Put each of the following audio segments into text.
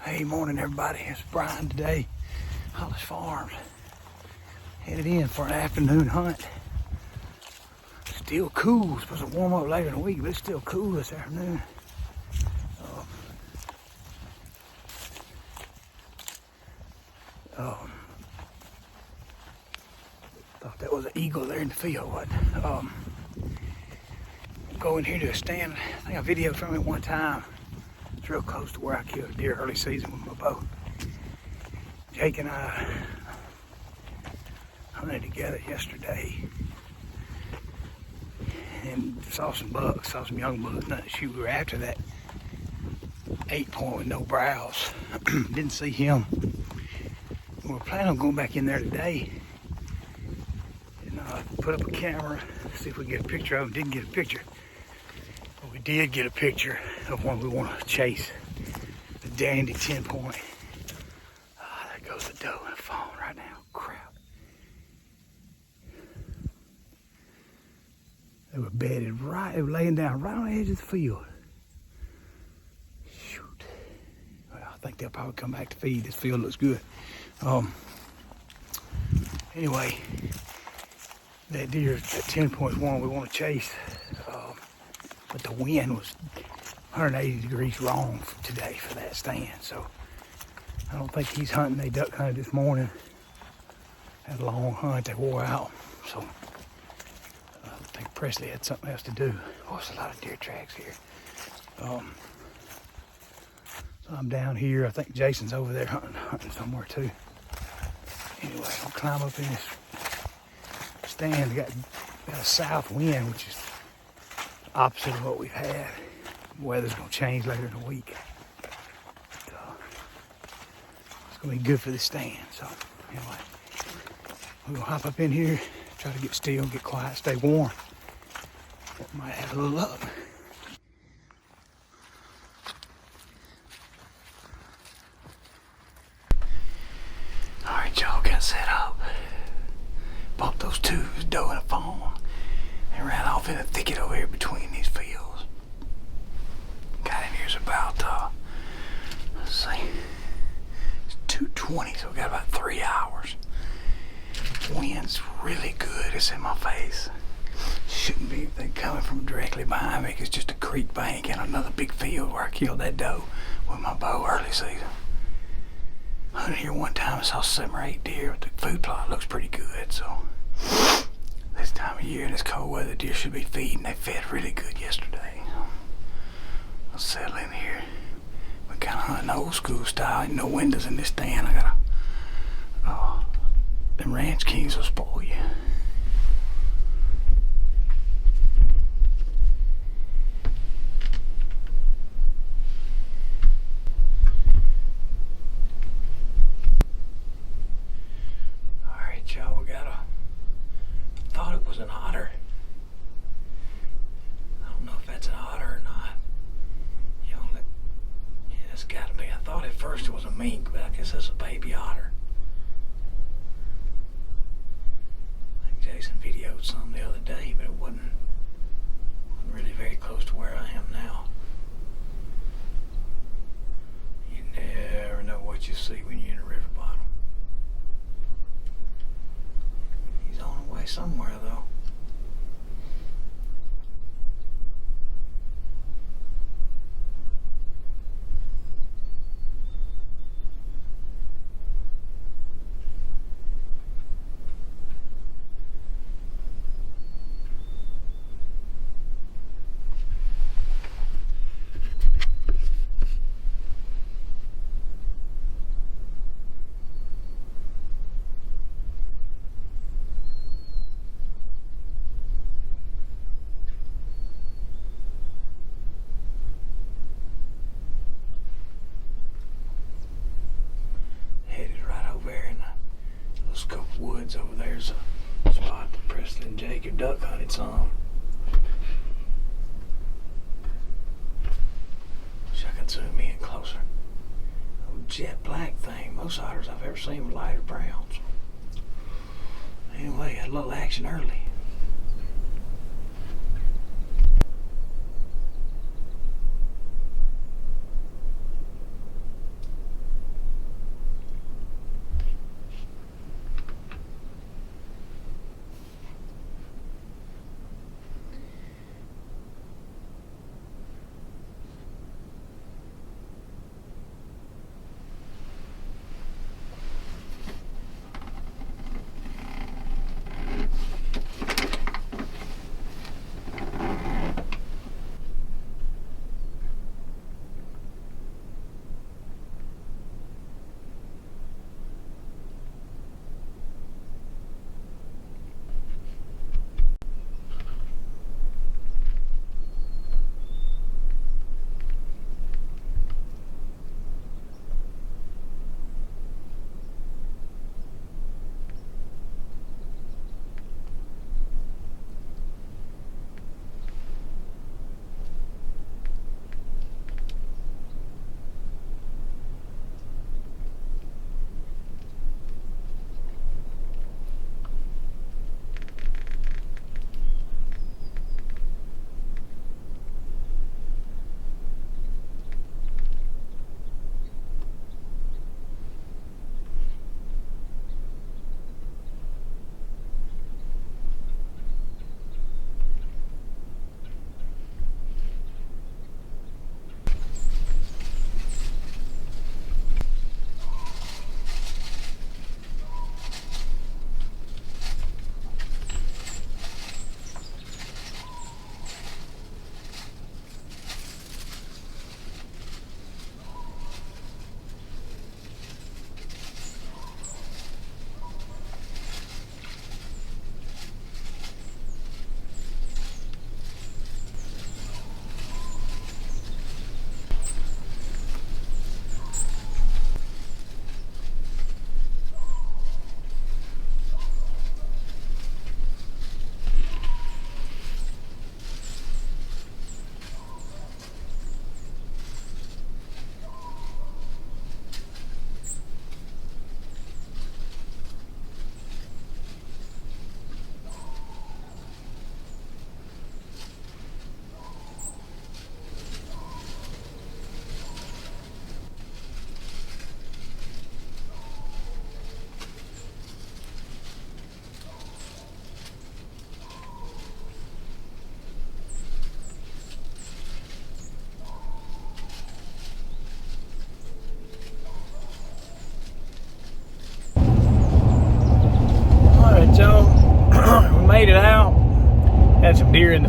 Hey, morning everybody. It's Brian today. Hollis Farms. Headed in for an afternoon hunt. Still cool. It's supposed to warm up later in the week, but it's still cool this afternoon. Thought that was an eagle there in the field. Go in here to a stand. I think I videoed from it one time. It's real close to where I killed a deer early season with my bow. Jake and I hunted together yesterday and saw some bucks, saw some young bucks. Nothing to shoot. We were after that 8-point with no brows. Didn't see him. We were planning on going back in there today and put up a camera, see if we get a picture of him. Didn't get a picture. But we did get a picture of one we want to chase. The dandy 10-point. There goes the doe in the fawn right now. Crap. They were bedded right, they were laying down right on the edge of the field. Shoot. Well, I think they'll probably come back to feed. This field looks good. Anyway, that deer, that 10-point one we want to chase. But the wind was 180 degrees wrong today for that stand, so I don't think he's hunting. They duck hunted this morning. Had a long hunt, they wore out, so I think Presley had something else to do. Oh, there's a lot of deer tracks here. So I'm down here. I think Jason's over there hunting somewhere too. Anyway, I'll climb up in this stand. They got a south wind, which is opposite of what we've had. The weather's gonna change later in the week. But, it's gonna be good for this stand. So anyway, we're gonna hop up in here, try to get still, get quiet, stay warm. Might have a little luck. All right, y'all, got set up. Bought those two, doe and a fawn. They ran off in a thicket over here between these fields. Got in here's about, let's see, it's 2:20, so we got about 3 hours. Wind's really good. It's in my face. Shouldn't be anything coming from directly behind me. It's just a creek bank and another big field where I killed that doe with my bow early season. Hunted here one time, I saw 7 or 8 deer. The food plot looks pretty good, so this time of year in this cold weather, deer should be feeding. They fed really good yesterday. I'll settle in here. We're kind of hunting old school style. Ain't no windows in this stand. I gotta, them ranch kings will spoil you. Y'all, we got thought it was an otter. I don't know if that's an otter or not. Yeah, it's gotta be. I thought at first it was a mink, but I guess that's a baby otter. I think Jason videoed some the other day, but it wasn't really very close to where I am now. You never know what you see when you're in a river bottom. He's on the way somewhere, though. Woods over there's a spot that Presley and Jake have duck hunted some. Wish I could zoom in closer. Oh, jet black thing. Most otters I've ever seen were lighter browns. Anyway, had a little action early.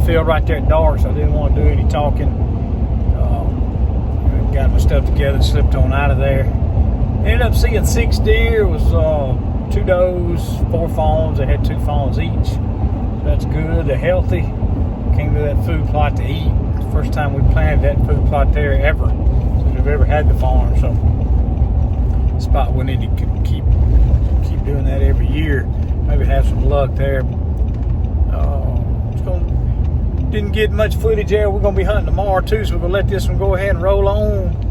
field right there at dark, so I didn't want to do any talking. Got my stuff together and slipped on out of there. Ended up seeing 6 deer. It was 2 does, 4 fawns. They had 2 fawns each. So that's good. They're healthy. Came to that food plot to eat. It's the first time we planted that food plot there ever since we've ever had the farm. So spot we need to keep doing that every year. Maybe have some luck there. Didn't get much footage there. We're gonna be hunting tomorrow too, so we're gonna let this one go ahead and roll on.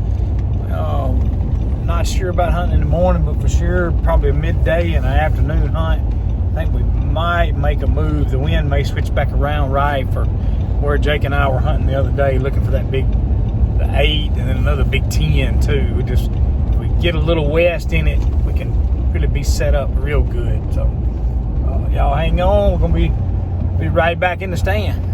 Not sure about hunting in the morning, but for sure probably a midday and an afternoon hunt. I think we might make a move. The wind may switch back around right for where Jake and I were hunting the other day, looking for that big, the 8 and then another big 10 too. If we get a little west in it, we can really be set up real good. So y'all hang on. We're gonna be right back in the stand.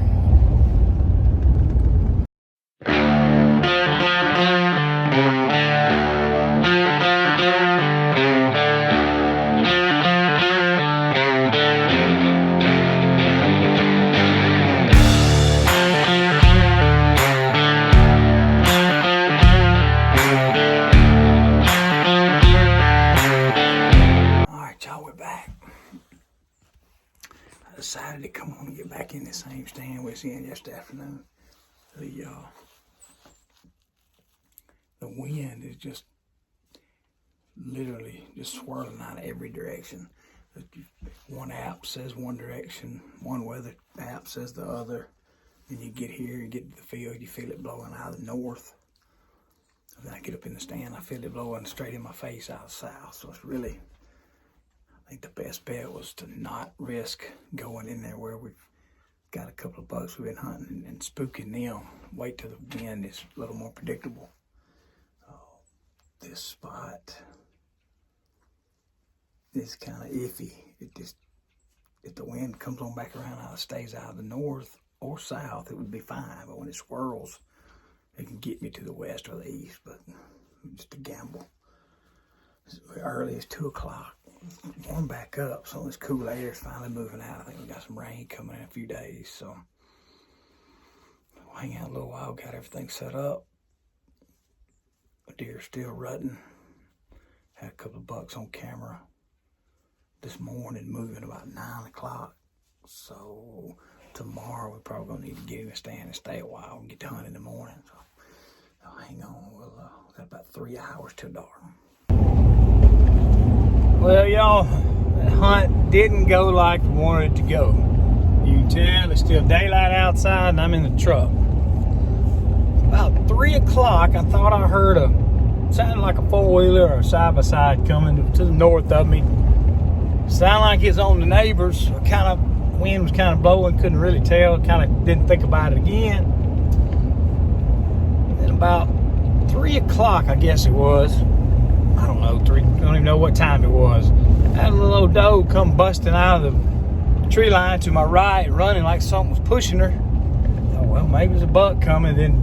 Decided to come on and get back in the same stand we was in yesterday afternoon. The wind is just literally just swirling out of every direction. One app says one direction, one weather app says the other. Then you get here, you get to the field, you feel it blowing out of the north. And then I get up in the stand, I feel it blowing straight in my face out of the south. So it's really, I think the best bet was to not risk going in there where we've got a couple of bucks we've been hunting and spooking them. Wait till the wind is a little more predictable. This spot is kind of iffy. If the wind comes on back around, how it stays out of the north or south, it would be fine. But when it swirls, it can get me to the west or the east. But just a gamble. Early as 2 o'clock. Warm back up, so this cool air is finally moving out. I think we got some rain coming in a few days, so we'll hang out a little while. Got everything set up. The deer still rutting. Had a couple of bucks on camera this morning, moving about 9 o'clock. So tomorrow we're probably gonna need to get in the stand and stay a while and get to hunt in the morning. So hang on. We'll got about 3 hours till dark. Well, y'all, that hunt didn't go like we wanted it to go. You can tell it's still daylight outside and I'm in the truck. About 3 o'clock, I thought I heard sounded like a four-wheeler or a side-by-side coming to the north of me. Sounded like it's on the neighbors. Wind was kind of blowing, couldn't really tell. Kind of didn't think about it again. Then about 3 o'clock, I guess it was. I don't know, I don't even know what time it was. I had a little old doe come busting out of the tree line to my right, running like something was pushing her. I thought, well, maybe there's a buck coming. Then,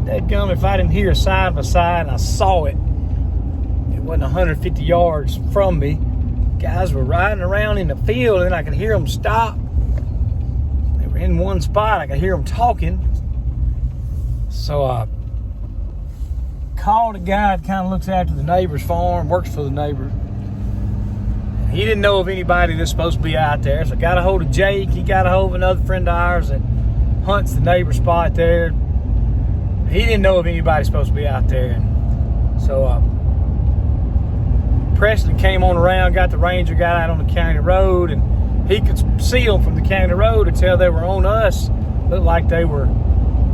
dadgum, if I didn't hear a side by side and I saw it, it wasn't 150 yards from me. Guys were riding around in the field and I could hear them stop. They were in one spot, I could hear them talking. So I called a guy that kind of looks after the neighbor's farm, works for the neighbor. He didn't know of anybody that's supposed to be out there, so I got a hold of Jake. He got a hold of another friend of ours that hunts the neighbor spot there. He didn't know of anybody supposed to be out there. And so Preston came on around, got the ranger guy out on the county road, and he could see them from the county road and tell they were on us. Looked like they were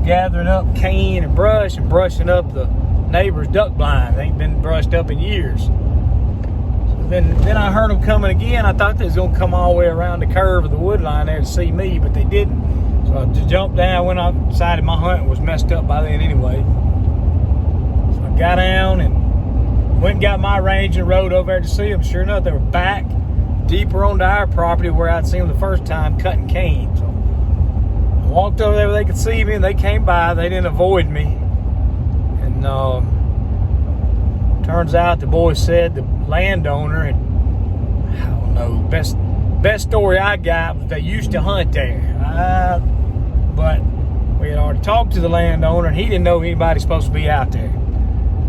gathering up cane and brushing up the neighbor's duck blind. They ain't been brushed up in years. So then I heard them coming again. I thought they was gonna come all the way around the curve of the wood line there to see me, but they didn't. So I just jumped down, went out, decided my hunt was messed up by then anyway. So I got down and went and got my range and rode over there to see them. Sure enough, they were back deeper onto our property where I'd seen them the first time cutting cane. So I walked over there where they could see me and they came by. They didn't avoid me. And turns out the boy said the landowner, and I don't know, best story I got was they used to hunt there. But we had already talked to the landowner, and he didn't know anybody supposed to be out there.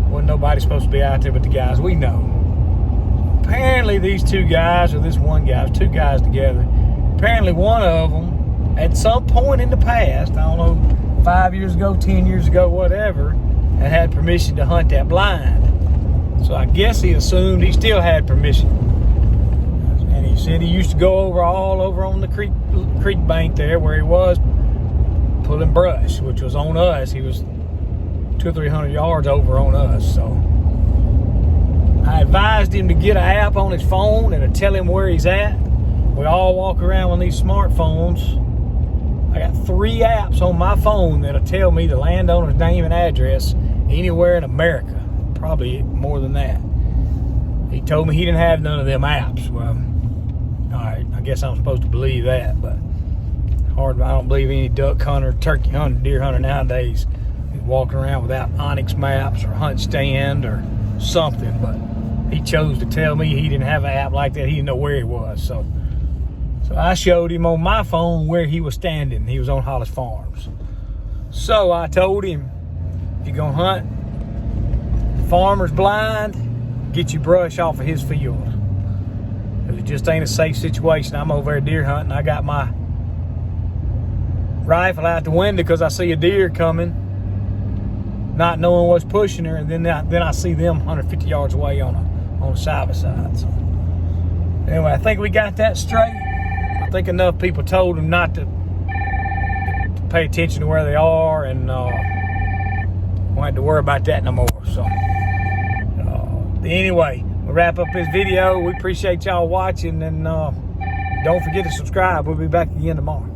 Wasn't nobody supposed to be out there but the guys we know. Apparently these two guys, or this one guy, it was two guys together. Apparently one of them, at some point in the past, I don't know, 5 years ago, 10 years ago, whatever, had permission to hunt that blind. So I guess he assumed he still had permission. And he said he used to go all over on the creek bank there where he was pulling brush, which was on us. He was 200 or 300 yards over on us. So I advised him to get an app on his phone and to tell him where he's at. We all walk around with these smartphones. I got 3 apps on my phone that'll tell me the landowner's name and address anywhere in America. Probably more than that. He told me he didn't have none of them apps. Well, all right, I guess I'm supposed to believe that, but hard. I don't believe any duck hunter, turkey hunter, deer hunter nowadays is walking around without Onyx maps or Hunt Stand or something. But he chose to tell me he didn't have an app like that. He didn't know where he was. So I showed him on my phone where he was standing. He was on Hollis Farms. So I told him, if you're gonna hunt farmer's blind, get your brush off of his field. Because it just ain't a safe situation. I'm over there deer hunting. I got my rifle out the window because I see a deer coming, not knowing what's pushing her, and then I see them 150 yards away on a side by side. So anyway, I think we got that straight. I think enough people told him not to pay attention to where they are, and won't have to worry about that no more. So anyway, we'll wrap up this video. We appreciate y'all watching, and don't forget to subscribe. We'll be back again tomorrow.